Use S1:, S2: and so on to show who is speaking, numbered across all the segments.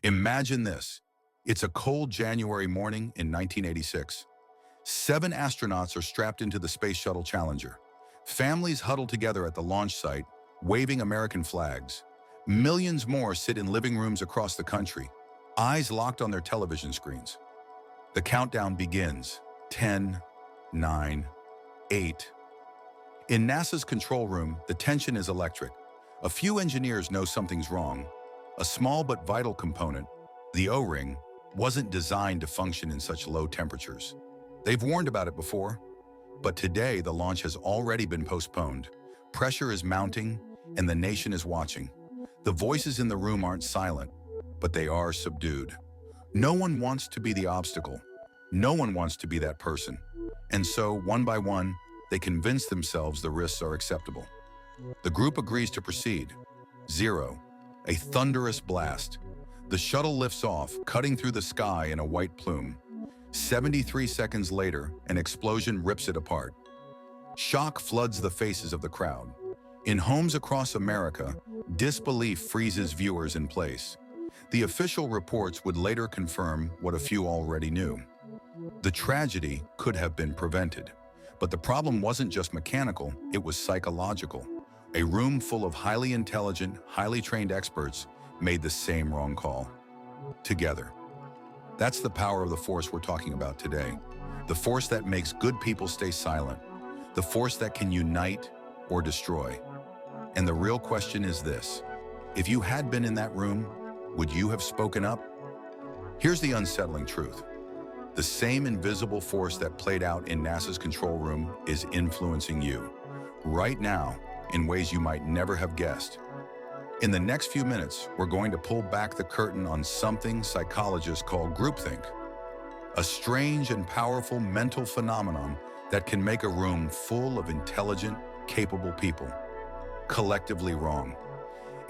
S1: Imagine this. It's a cold January morning in 1986. 7 astronauts are strapped into the Space Shuttle Challenger. Families huddle together at the launch site, waving American flags. Millions more sit in living rooms across the country, eyes locked on their television screens. The countdown begins. 10, 9, 8. In NASA's control room, the tension is electric. A few engineers know something's wrong. A small but vital component, the O-ring, wasn't designed to function in such low temperatures. They've warned about it before, but today the launch has already been postponed. Pressure is mounting, and the nation is watching. The voices in the room aren't silent, but they are subdued. No one wants to be the obstacle. No one wants to be that person. And so, one by one, they convince themselves the risks are acceptable. The group agrees to proceed. 0. A thunderous blast. The shuttle lifts off, cutting through the sky in a white plume. 73 seconds later, an explosion rips it apart. Shock floods the faces of the crowd. In homes across America, disbelief freezes viewers in place. The official reports would later confirm what a few already knew. The tragedy could have been prevented. But the problem wasn't just mechanical, it was psychological. A room full of highly intelligent, highly trained experts made the same wrong call. Together. That's the power of the force we're talking about today. The force that makes good people stay silent. The force that can unite or destroy. And the real question is this: if you had been in that room, would you have spoken up? Here's the unsettling truth. The same invisible force that played out in NASA's control room is influencing you, right now, in ways you might never have guessed. In the next few minutes, we're going to pull back the curtain on something psychologists call groupthink, a strange and powerful mental phenomenon that can make a room full of intelligent, capable people collectively wrong.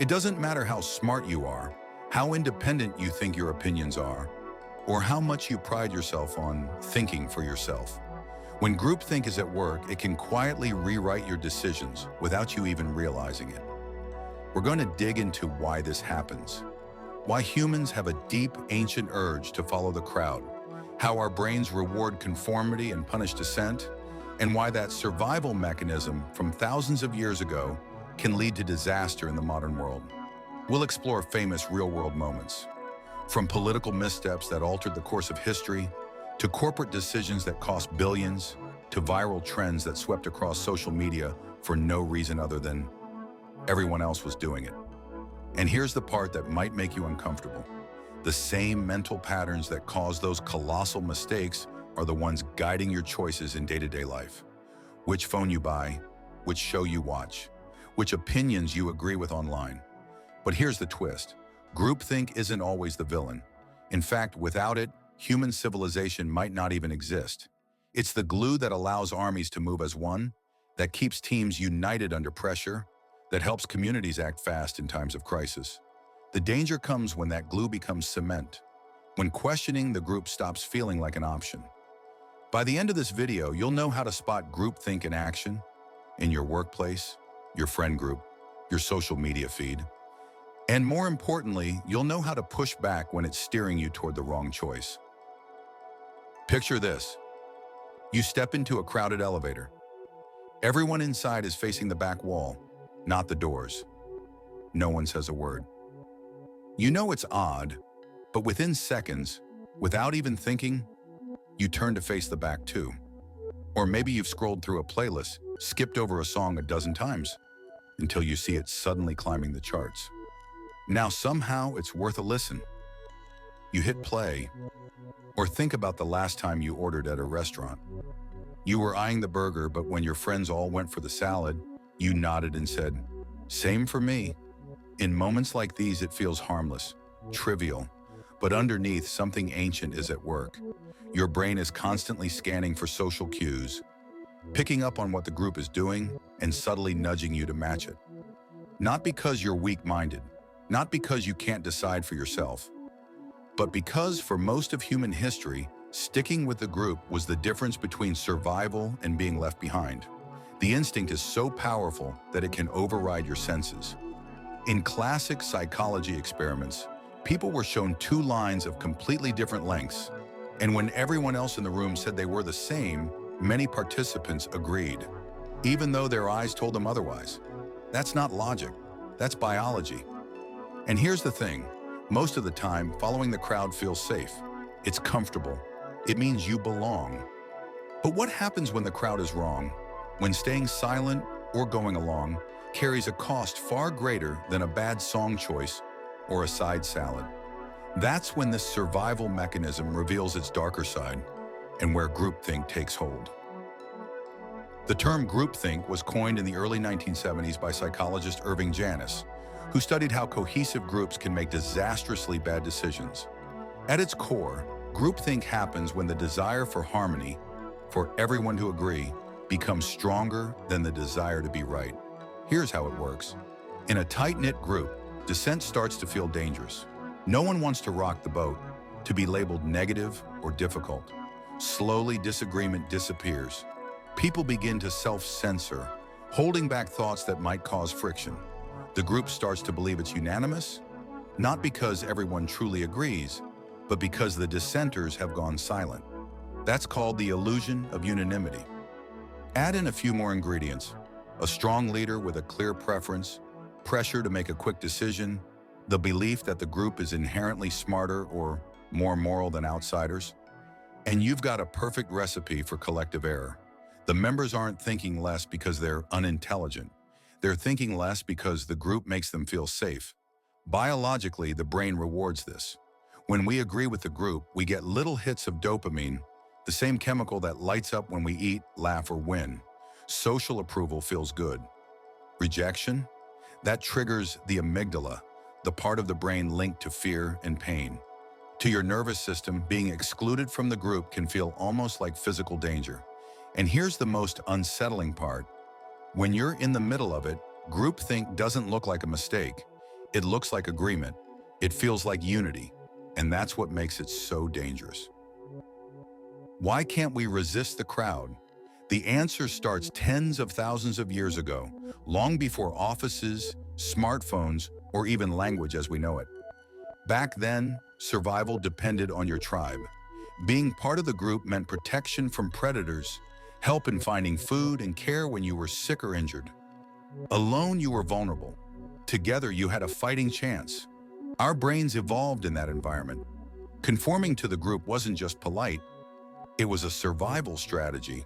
S1: It doesn't matter how smart you are, how independent you think your opinions are, or how much you pride yourself on thinking for yourself. When groupthink is at work, it can quietly rewrite your decisions without you even realizing it. We're going to dig into why this happens, why humans have a deep, ancient urge to follow the crowd, how our brains reward conformity and punish dissent, and why that survival mechanism from thousands of years ago can lead to disaster in the modern world. We'll explore famous real-world moments, from political missteps that altered the course of history, to corporate decisions that cost billions, to viral trends that swept across social media for no reason other than everyone else was doing it. And here's the part that might make you uncomfortable. The same mental patterns that cause those colossal mistakes are the ones guiding your choices in day-to-day life. Which phone you buy, which show you watch, which opinions you agree with online. But here's the twist. Groupthink isn't always the villain. In fact, without it, human civilization might not even exist. It's the glue that allows armies to move as one, that keeps teams united under pressure, that helps communities act fast in times of crisis. The danger comes when that glue becomes cement, when questioning the group stops feeling like an option. By the end of this video, you'll know how to spot groupthink in action, in your workplace, your friend group, your social media feed. And more importantly, you'll know how to push back when it's steering you toward the wrong choice. Picture this. You step into a crowded elevator. Everyone inside is facing the back wall, not the doors. No one says a word. You know it's odd, but within seconds, without even thinking, you turn to face the back too. Or maybe you've scrolled through a playlist, skipped over a song a dozen times, until you see it suddenly climbing the charts. Now somehow it's worth a listen. You hit play, or think about the last time you ordered at a restaurant. You were eyeing the burger, but when your friends all went for the salad, you nodded and said, "Same for me." In moments like these, it feels harmless, trivial, but underneath, something ancient is at work. Your brain is constantly scanning for social cues, picking up on what the group is doing and subtly nudging you to match it. Not because you're weak-minded, not because you can't decide for yourself, but because for most of human history, sticking with the group was the difference between survival and being left behind. The instinct is so powerful that it can override your senses. In classic psychology experiments, People were shown two lines of completely different lengths, and when everyone else in the room said they were the same, many participants agreed, even though their eyes told them otherwise. That's not logic, that's biology. And here's the thing, most of the time, following the crowd feels safe. It's comfortable. It means you belong. But what happens when the crowd is wrong? When staying silent or going along carries a cost far greater than a bad song choice or a side salad. That's when this survival mechanism reveals its darker side and where groupthink takes hold. The term groupthink was coined in the early 1970s by psychologist Irving Janis, who studied how cohesive groups can make disastrously bad decisions. At its core, groupthink happens when the desire for harmony, for everyone to agree, becomes stronger than the desire to be right. Here's how it works. In a tight-knit group, dissent starts to feel dangerous. No one wants to rock the boat, to be labeled negative or difficult. Slowly, disagreement disappears. People begin to self-censor, holding back thoughts that might cause friction. The group starts to believe it's unanimous, not because everyone truly agrees, but because the dissenters have gone silent. That's called the illusion of unanimity. Add in a few more ingredients: a strong leader with a clear preference, pressure to make a quick decision, the belief that the group is inherently smarter or more moral than outsiders, and you've got a perfect recipe for collective error. The members aren't thinking less because they're unintelligent. They're thinking less because the group makes them feel safe. Biologically, the brain rewards this. When we agree with the group, we get little hits of dopamine, the same chemical that lights up when we eat, laugh, or win. Social approval feels good. Rejection? That triggers the amygdala, the part of the brain linked to fear and pain. To your nervous system, being excluded from the group can feel almost like physical danger. And here's the most unsettling part. When you're in the middle of it, groupthink doesn't look like a mistake. It looks like agreement. It feels like unity. And that's what makes it so dangerous. Why can't we resist the crowd? The answer starts tens of thousands of years ago, long before offices, smartphones, or even language as we know it. Back then, survival depended on your tribe. Being part of the group meant protection from predators, help in finding food, and care when you were sick or injured. Alone, you were vulnerable. Together, you had a fighting chance. Our brains evolved in that environment. Conforming to the group wasn't just polite, it was a survival strategy.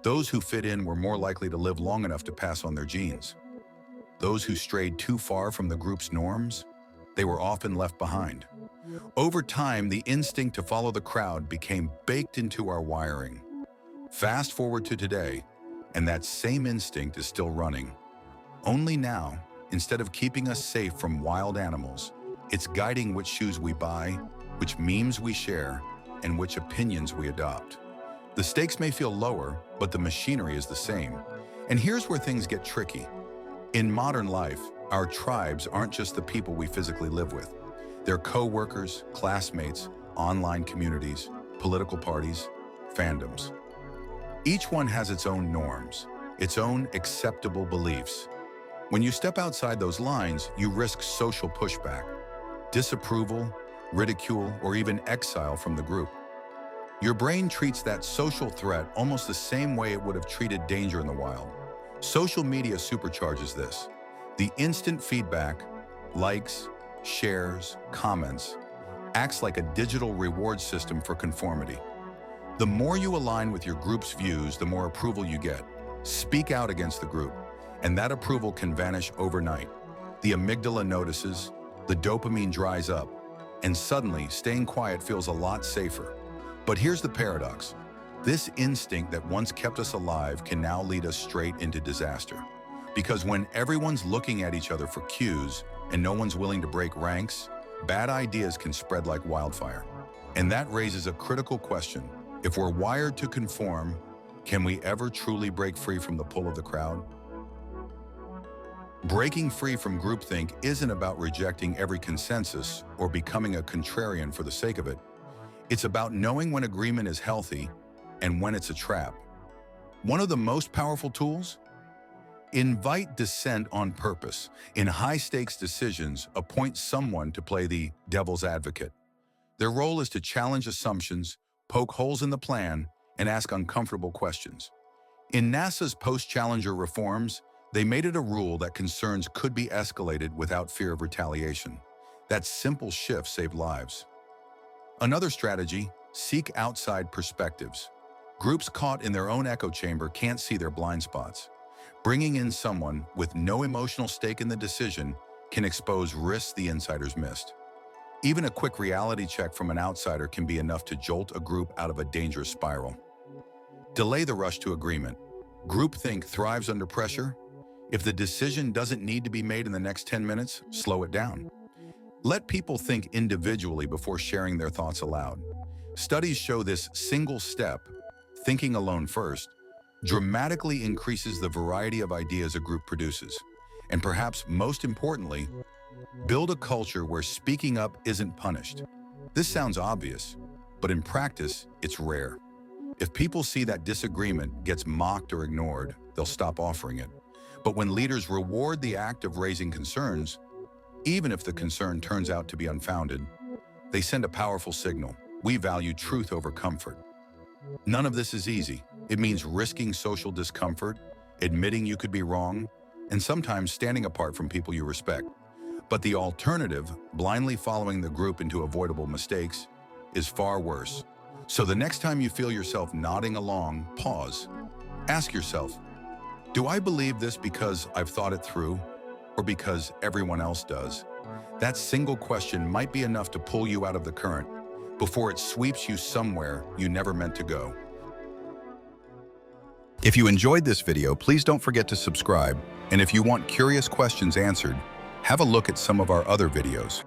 S1: Those who fit in were more likely to live long enough to pass on their genes. Those who strayed too far from the group's norms, they were often left behind. Over time, the instinct to follow the crowd became baked into our wiring. Fast forward to today, and that same instinct is still running. Only now, instead of keeping us safe from wild animals, it's guiding which shoes we buy, which memes we share, and which opinions we adopt. The stakes may feel lower, but the machinery is the same. And here's where things get tricky. In modern life, our tribes aren't just the people we physically live with. They're co-workers, classmates, online communities, political parties, fandoms. Each one has its own norms, its own acceptable beliefs. When you step outside those lines, you risk social pushback, disapproval, ridicule, or even exile from the group. Your brain treats that social threat almost the same way it would have treated danger in the wild. Social media supercharges this. The instant feedback, likes, shares, comments, acts like a digital reward system for conformity. The more you align with your group's views, the more approval you get. Speak out against the group, and that approval can vanish overnight. The amygdala notices, the dopamine dries up, and suddenly staying quiet feels a lot safer. But here's the paradox. This instinct that once kept us alive can now lead us straight into disaster. Because when everyone's looking at each other for cues and no one's willing to break ranks, bad ideas can spread like wildfire. And that raises a critical question. If we're wired to conform, can we ever truly break free from the pull of the crowd? Breaking free from groupthink isn't about rejecting every consensus or becoming a contrarian for the sake of it. It's about knowing when agreement is healthy and when it's a trap. One of the most powerful tools? Invite dissent on purpose. In high-stakes decisions, appoint someone to play the devil's advocate. Their role is to challenge assumptions, poke holes in the plan, and ask uncomfortable questions. In NASA's post-Challenger reforms, they made it a rule that concerns could be escalated without fear of retaliation. That simple shift saved lives. Another strategy, seek outside perspectives. Groups caught in their own echo chamber can't see their blind spots. Bringing in someone with no emotional stake in the decision can expose risks the insiders missed. Even a quick reality check from an outsider can be enough to jolt a group out of a dangerous spiral. Delay the rush to agreement. Groupthink thrives under pressure. If the decision doesn't need to be made in the next 10 minutes, slow it down. Let people think individually before sharing their thoughts aloud. Studies show this single step, thinking alone first, dramatically increases the variety of ideas a group produces. And perhaps most importantly, build a culture where speaking up isn't punished. This sounds obvious, but in practice, it's rare. If people see that disagreement gets mocked or ignored, they'll stop offering it. But when leaders reward the act of raising concerns, even if the concern turns out to be unfounded, they send a powerful signal. We value truth over comfort. None of this is easy. It means risking social discomfort, admitting you could be wrong, and sometimes standing apart from people you respect. But the alternative, blindly following the group into avoidable mistakes, is far worse. So the next time you feel yourself nodding along, pause. Ask yourself, do I believe this because I've thought it through, or because everyone else does? That single question might be enough to pull you out of the current before it sweeps you somewhere you never meant to go. If you enjoyed this video, please don't forget to subscribe. And if you want curious questions answered, have a look at some of our other videos.